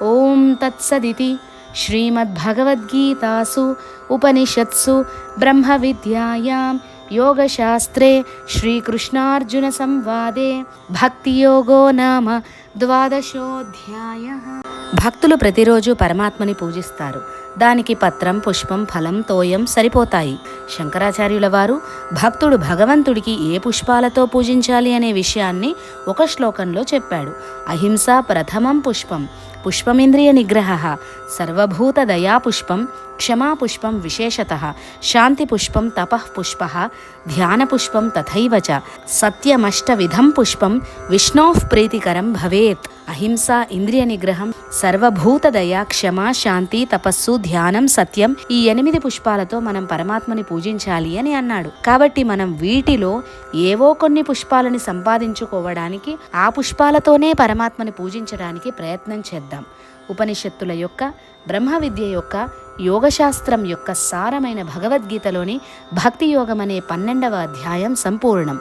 ఓం తత్సదితి శ్రీమద్భగవద్గీతాసు ఉపనిషత్సు బ్రహ్మ విద్యాయాం యోగశాస్త్రే శ్రీకృష్ణార్జున సంవాదే భక్తియోగో నామ ద్వాదశోధ్యాయః. భక్తులు ప్రతిరోజు పరమాత్మని పూజిస్తారు. దానికి పత్రం, పుష్పం, ఫలం, తోయం సరిపోతాయి. శంకరాచార్యుల వారు భక్తుడు భగవంతుడికి ఏ పుష్పాలతో పూజించాలి అనే విషయాన్ని ఒక శ్లోకంలో చెప్పాడు. అహింస ప్రథమం పుష్పం, పుష్పమింద్రియ నిగ్రహ, సర్వభూత దయా పుష్పం, క్షమా పుష్పం విశేషతః, శాంతి పుష్పం, తపః పుష్పః, ధ్యాన పుష్పం తథైవ చ, సత్యమష్టవిధం పుష్పం విష్ణోః ప్రీతికరం భవేత్. అహింస, ఇంద్రియ నిగ్రహం, సర్వభూత దయ, క్షమ, శాంతి, తపస్సు, ధ్యానం, సత్యం, ఈ 8 పుష్పాలతో మనం పరమాత్మని పూజించాలి అని అన్నాడు. కాబట్టి మనం వీటిలో ఏవో కొన్ని పుష్పాలని సంపాదించుకోవడానికి, ఆ పుష్పాలతోనే పరమాత్మని పూజించడానికి ప్రయత్నం చేద్దాం. ఉపనిషత్తుల యొక్క, బ్రహ్మ విద్య యొక్క, యోగశాస్త్రం యొక్క సారమైన భగవద్గీతలోని భక్తి యోగం అనే 12వ అధ్యాయం సంపూర్ణం.